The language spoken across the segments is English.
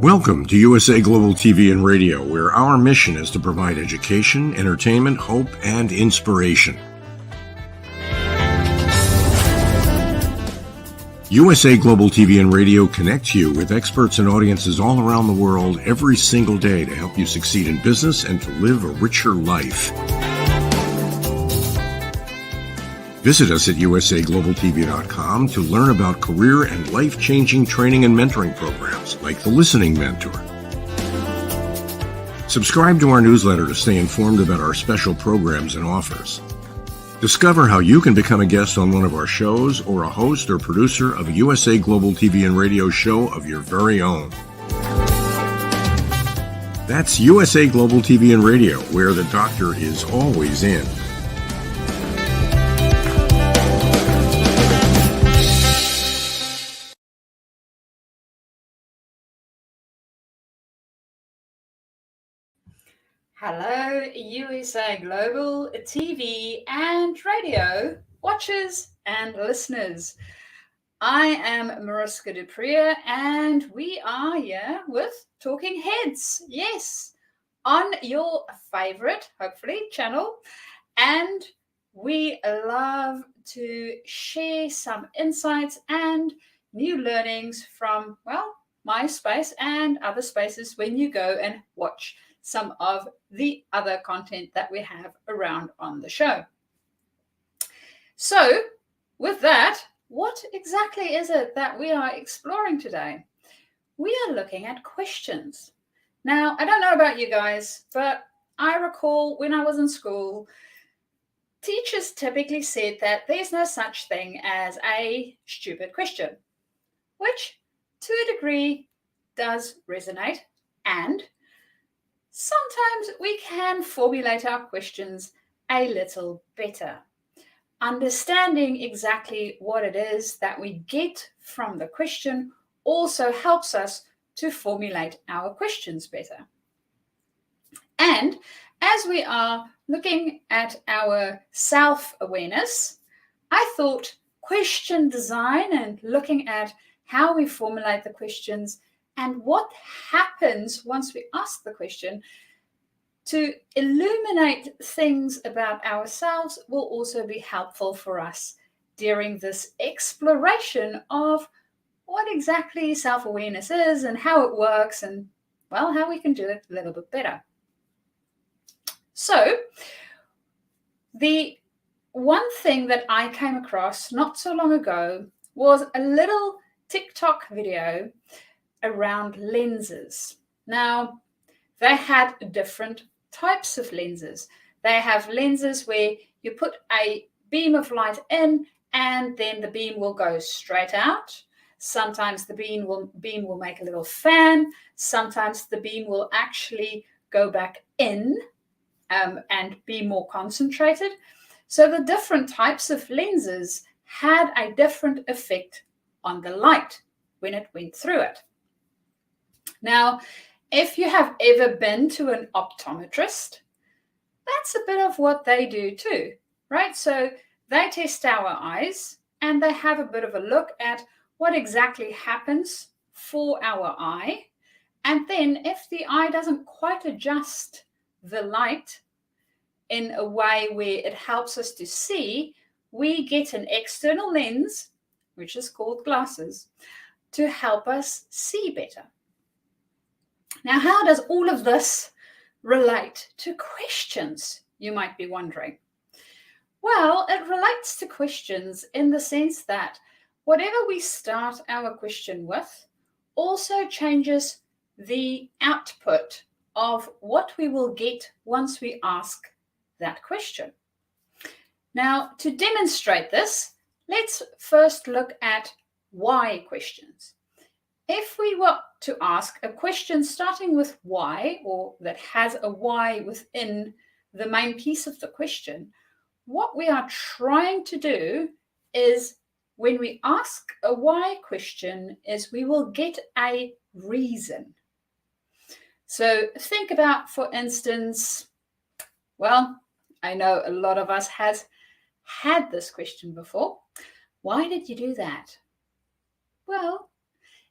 Welcome to USA Global TV and Radio, where our mission is to provide education, entertainment, hope, and inspiration. USA Global TV and Radio connects you with experts and audiences all around the world every single day to help you succeed in business and to live a richer life. Visit us at usaglobaltv.com to learn about career and life-changing training and mentoring programs like the Listening Mentor. Subscribe to our newsletter to stay informed about our special programs and offers. Discover how you can become a guest on one of our shows or a host or producer of a USA Global TV and Radio show of your very own. That's USA Global TV and Radio, where the doctor is always in. Hello, USA Global TV and Radio watchers and listeners. I am Mariska du Preez, and we are here with Talking Heads. Yes, on your favorite, hopefully, channel. And we love to share some insights and new learnings from, well, my space and other spaces when you go and watch some of the other content that we have around on the show. So with that, what exactly is it that we are exploring today? We are looking at questions. Now, I don't know about you guys, but I recall when I was in school, teachers typically said that there's no such thing as a stupid question, which to a degree does resonate, and sometimes we can formulate our questions a little better. Understanding exactly what it is that we get from the question also helps us to formulate our questions better. And as we are looking at our self-awareness, I thought question design and looking at how we formulate the questions and what happens once we ask the question to illuminate things about ourselves will also be helpful for us during this exploration of what exactly self-awareness is and how it works and, well, how we can do it a little bit better. So, the one thing that I came across not so long ago was a little TikTok video around lenses. Now, they had different types of lenses. They have lenses where you put a beam of light in and then the beam will go straight out. Sometimes the beam will make a little fan. Sometimes the beam will actually go back in and be more concentrated. So the different types of lenses had a different effect on the light when it went through it. Now, if you have ever been to an optometrist, that's a bit of what they do too, right? So they test our eyes and they have a bit of a look at what exactly happens for our eye. And then if the eye doesn't quite adjust the light in a way where it helps us to see, we get an external lens, which is called glasses, to help us see better. Now, how does all of this relate to questions, you might be wondering? Well, it relates to questions in the sense that whatever we start our question with also changes the output of what we will get once we ask that question. Now, to demonstrate this, let's first look at why questions. If we were to ask a question starting with why, or that has a why within the main piece of the question, what we are trying to do is, when we ask a why question, is we will get a reason. So think about, for instance, well, I know a lot of us has had this question before. Why did you do that? Well,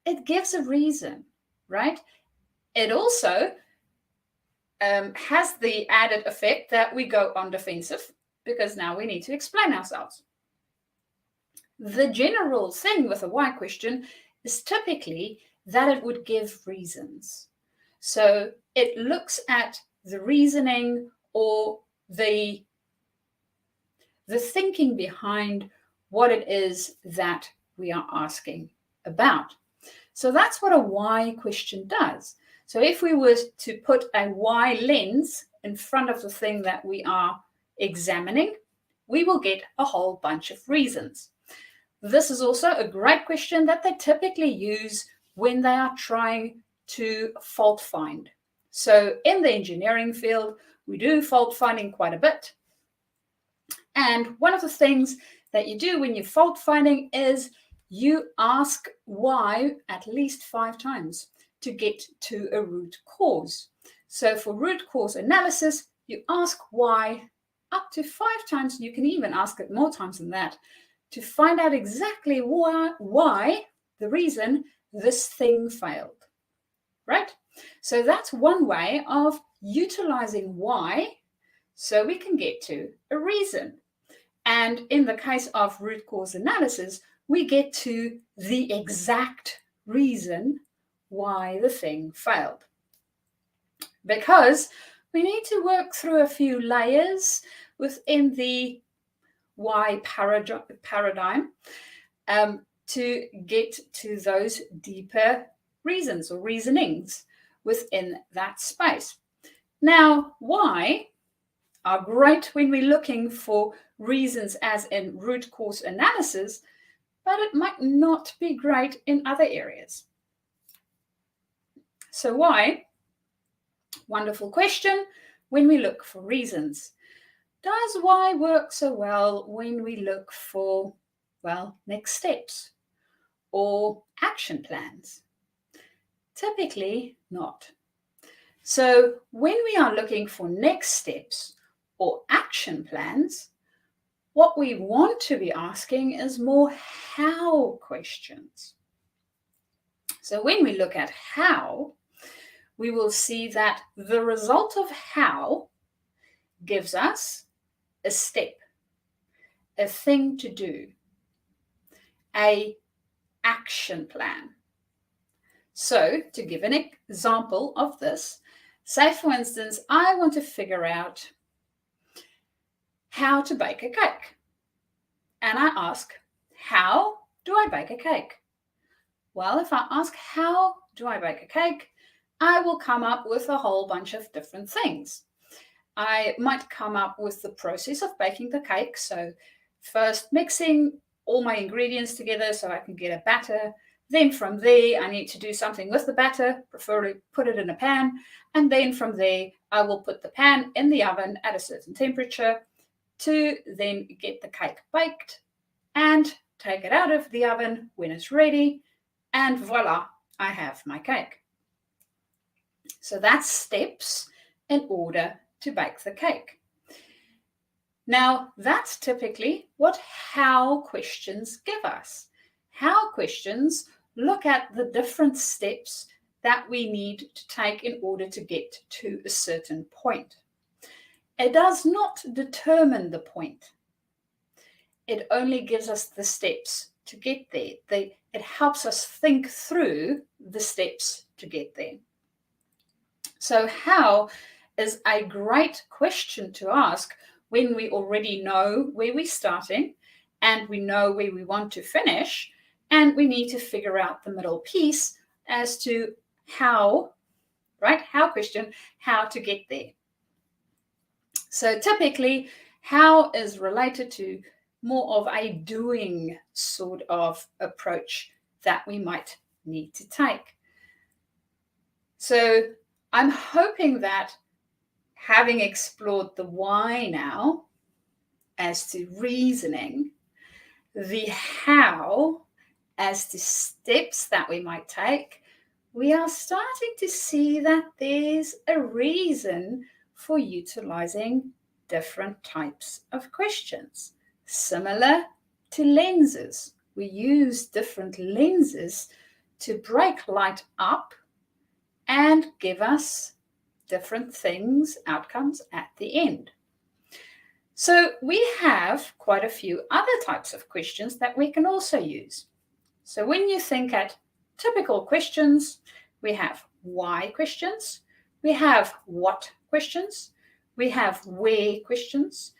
it gives a reason. right? It also has the added effect that we go on defensive because now we need to explain ourselves. The general thing with a why question is typically that it would give reasons. So it looks at the reasoning or the thinking behind what it is that we are asking about. So that's what a why question does. So if we were to put a why lens in front of the thing that we are examining, we will get a whole bunch of reasons. This is also a great question that they typically use when they are trying to fault find. So in the engineering field, we do fault finding quite a bit. And one of the things that you do when you're fault finding is you ask why at least 5 times to get to a root cause. So for root cause analysis, you ask why up to 5 times. You can even ask it more times than that to find out exactly why the reason this thing failed, right? So that's one way of utilizing why so we can get to a reason. And in the case of root cause analysis, we get to the exact reason why the thing failed. Because we need to work through a few layers within the why paradigm to get to those deeper reasons or reasonings within that space. Now, why are great when we're looking for reasons as in root cause analysis, but it might not be great in other areas. So why? Wonderful question when we look for reasons. Does why work so well when we look for, well, next steps or action plans? Typically not. So when we are looking for next steps or action plans, what we want to be asking is more how questions. So when we look at how, we will see that the result of how gives us a step, a thing to do, an action plan. So to give an example of this, say for instance, I want to figure out how to bake a cake. And I ask, how do I bake a cake? Well, if I ask, how do I bake a cake? I will come up with a whole bunch of different things. I might come up with the process of baking the cake. So first mixing all my ingredients together so I can get a batter. Then from there, I need to do something with the batter, preferably put it in a pan. And then from there, I will put the pan in the oven at a certain temperature to then get the cake baked and take it out of the oven when it's ready. And voila, I have my cake. So that's steps in order to bake the cake. Now, that's typically what how questions give us. How questions look at the different steps that we need to take in order to get to a certain point. It does not determine the point. It only gives us the steps to get there. It helps us think through the steps to get there. So how is a great question to ask when we already know where we're starting and we know where we want to finish, and we need to figure out the middle piece as to how, right? How question, how to get there. So typically, how is related to more of a doing sort of approach that we might need to take. So I'm hoping that having explored the why now as to reasoning, the how as to steps that we might take, we are starting to see that there's a reason for utilizing different types of questions. Similar to lenses, we use different lenses to break light up and give us different things, outcomes at the end. So we have quite a few other types of questions that we can also use. So when you think at typical questions, we have why questions, we have what questions, we have where questions,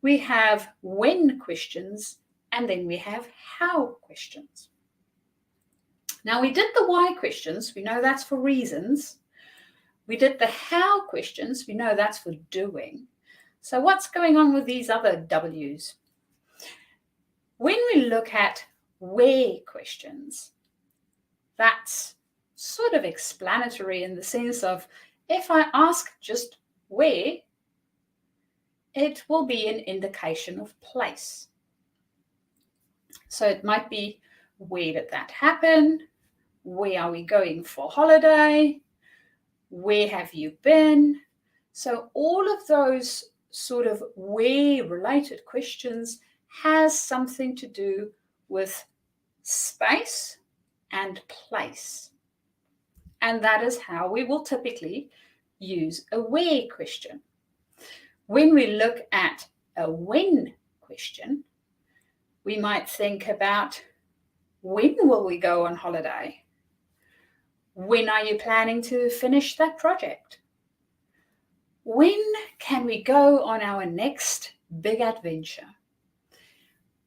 we have when questions, and then we have how questions. Now we did the why questions, we know that's for reasons. We did the how questions, we know that's for doing. So what's going on with these other W's? When we look at where questions, that's sort of explanatory in the sense of if I ask just where, it will be an indication of place. So it might be, where did that happen? Where are we going for holiday? Where have you been? So all of those sort of where related questions has something to do with space and place. And that is how we will typically use a where question. When we look at a when question, we might think about, when will we go on holiday? When are you planning to finish that project? When can we go on our next big adventure?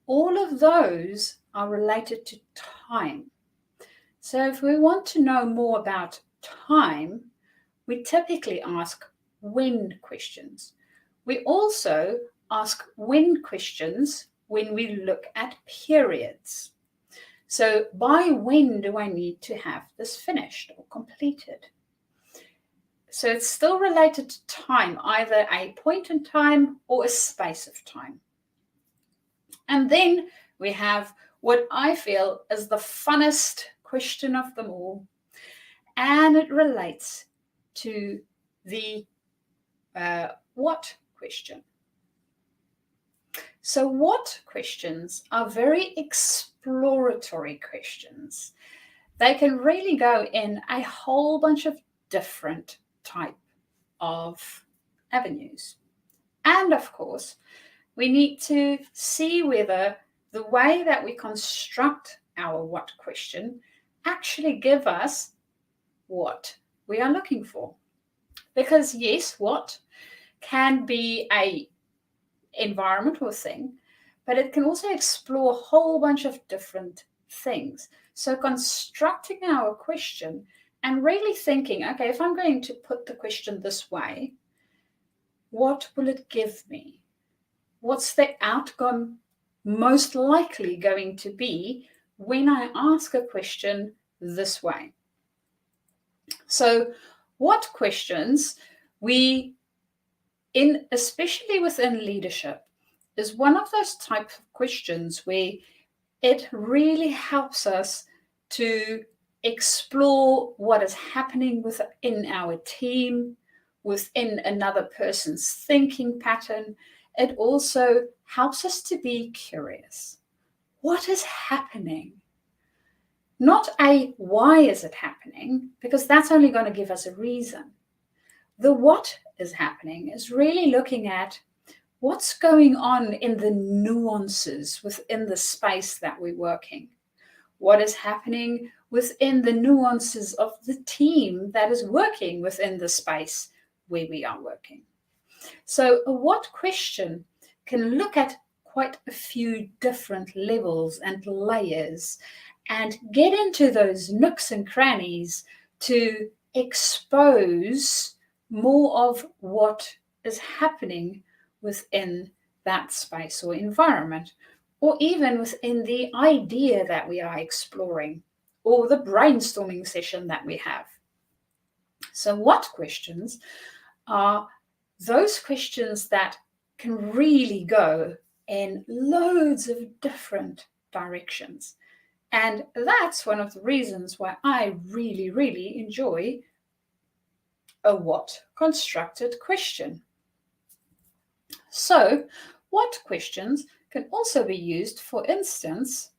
All of those are related to time. So if we want to know more about time, we typically ask when questions. We also ask when questions when we look at periods. So by when do I need to have this finished or completed? So it's still related to time, either a point in time or a space of time. And then we have what I feel is the funnest question of them all, and it relates to the what question. So what questions are very exploratory questions. They can really go in a whole bunch of different type of avenues. And of course, we need to see whether the way that we construct our what question actually give us what we are looking for. Because yes, what can be a environment or thing, but it can also explore a whole bunch of different things. So constructing our question and really thinking, okay, if I'm going to put the question this way, what will it give me? What's the outcome most likely going to be when I ask a question this way? So what questions especially within leadership, is one of those types of questions where it really helps us to explore what is happening within our team, within another person's thinking pattern. It also helps us to be curious. What is happening? Not a why is it happening, because that's only going to give us a reason. The what is happening is really looking at what's going on in the nuances within the space that we're working. What is happening within the nuances of the team that is working within the space where we are working. So a what question can look at quite a few different levels and layers and get into those nooks and crannies to expose more of what is happening within that space or environment, or even within the idea that we are exploring, or the brainstorming session that we have. So what questions are those questions that can really go in loads of different directions? And that's one of the reasons why I really, really enjoy a what constructed question. So, what questions can also be used, for instance,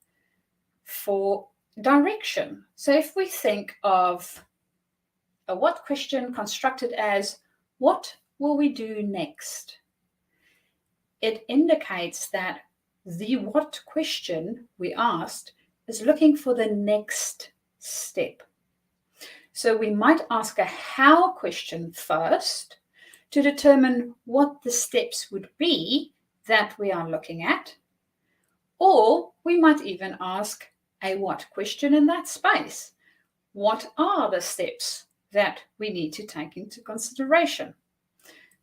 for direction. So if we think of a what question constructed as, what will we do next? It indicates that the what question we asked is looking for the next step. So we might ask a how question first to determine what the steps would be that we are looking at, or we might even ask a what question in that space. What are the steps that we need to take into consideration?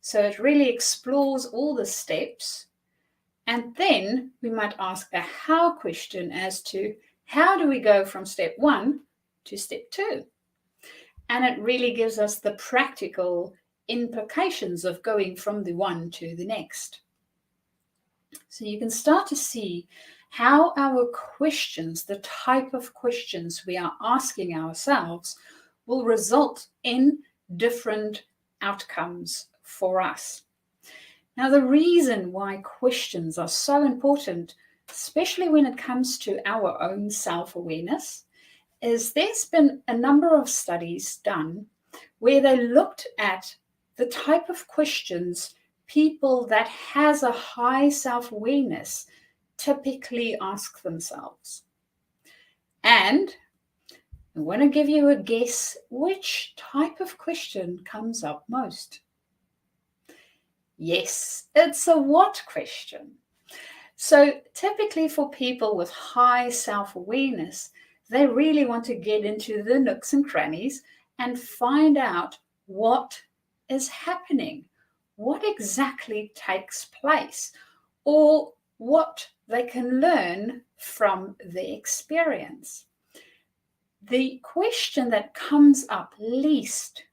So it really explores all the steps. And then we might ask a how question as to how do we go from step 1 to step 2? And it really gives us the practical implications of going from the one to the next. So you can start to see how our questions, the type of questions we are asking ourselves, will result in different outcomes for us. Now, the reason why questions are so important, especially when it comes to our own self-awareness, is there's been a number of studies done where they looked at the type of questions people that has a high self-awareness typically ask themselves. And I want to give you a guess which type of question comes up most. Yes, it's a what question. So typically for people with high self-awareness, they really want to get into the nooks and crannies and find out what is happening, what exactly takes place, or what they can learn from the experience. The question that comes up least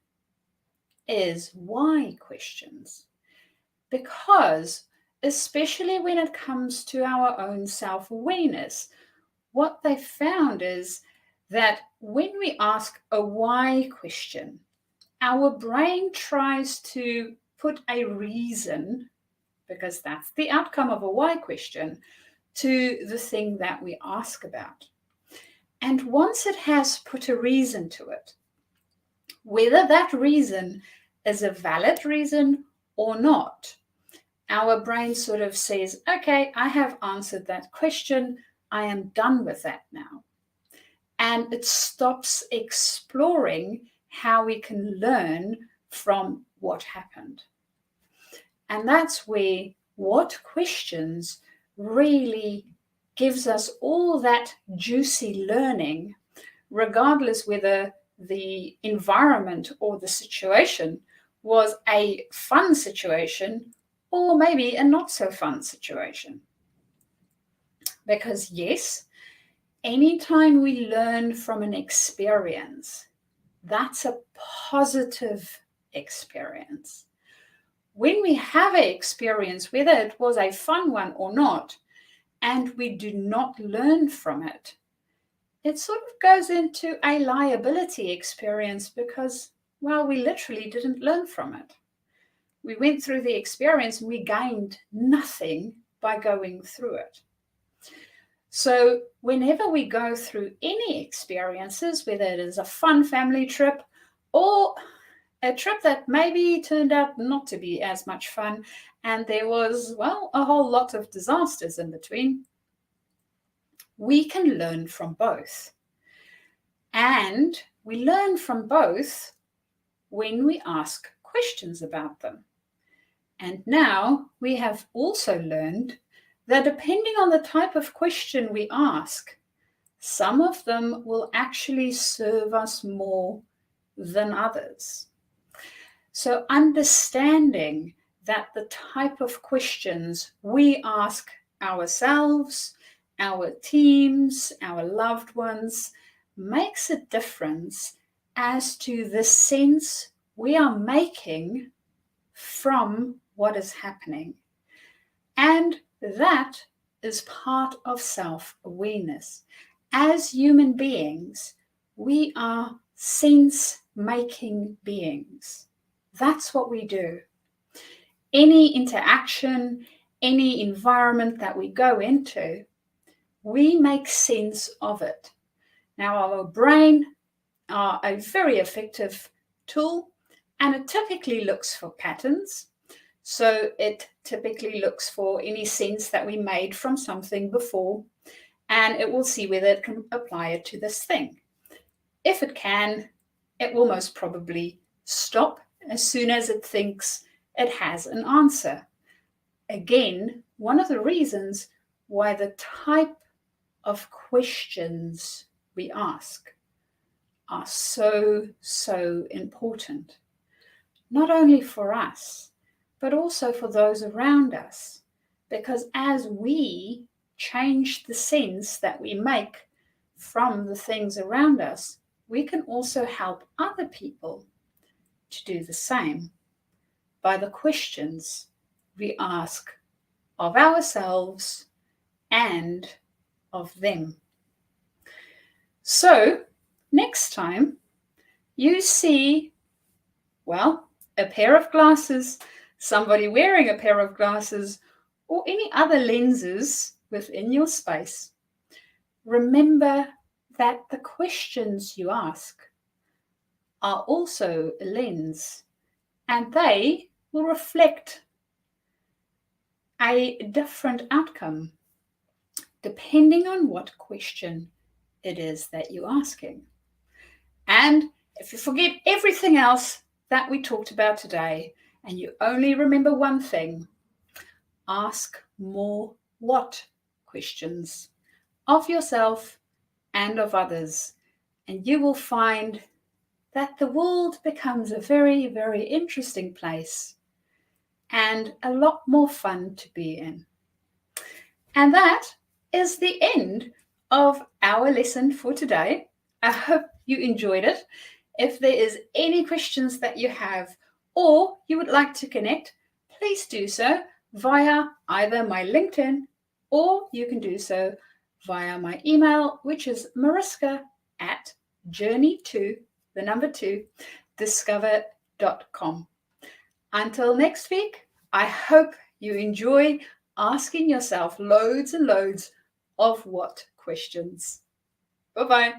is why questions. Because especially when it comes to our own self-awareness, what they found is that when we ask a why question, our brain tries to put a reason, because that's the outcome of a why question, to the thing that we ask about. And once it has put a reason to it, whether that reason is a valid reason or not, our brain sort of says, okay, I have answered that question. I am done with that now. And it stops exploring how we can learn from what happened. And that's where what questions really gives us all that juicy learning, regardless whether the environment or the situation was a fun situation or maybe a not so fun situation. Because yes, anytime we learn from an experience, that's a positive experience. When we have an experience, whether it was a fun one or not, and we do not learn from it, it sort of goes into a liability experience because, well, we literally didn't learn from it. We went through the experience and we gained nothing by going through it. So whenever we go through any experiences, whether it is a fun family trip or a trip that maybe turned out not to be as much fun, and there was, well, a whole lot of disasters in between, we can learn from both. And we learn from both when we ask questions about them. And now we have also learned that depending on the type of question we ask, some of them will actually serve us more than others. So understanding that the type of questions we ask ourselves, our teams, our loved ones, makes a difference as to the sense we are making from what is happening. And that is part of self-awareness. As human beings, we are sense-making beings. That's what we do. Any interaction, any environment that we go into, we make sense of it. Now, our brain are a very effective tool, and it typically looks for patterns. So it typically looks for any sense that we made from something before, and it will see whether it can apply it to this thing. If it can, it will most probably stop as soon as it thinks it has an answer. Again, one of the reasons why the type of questions we ask are so important, not only for us, but also for those around us. Because as we change the sense that we make from the things around us, we can also help other people to do the same by the questions we ask of ourselves and of them. So next time you see, well, a pair of glasses, somebody wearing a pair of glasses, or any other lenses within your space, remember that the questions you ask are also a lens, and they will reflect a different outcome depending on what question it is that you're asking. And if you forget everything else that we talked about today and you only remember one thing, ask more what questions of yourself and of others, and you will find that the world becomes a very, very interesting place and a lot more fun to be in. And that is the end of our lesson for today. I hope you enjoyed it. If there is any questions that you have or you would like to connect, please do so via either my LinkedIn, or you can do so via my email, which is mariska@journey2discover.com. Until next week, I hope you enjoy asking yourself loads and loads of what questions. Bye-bye.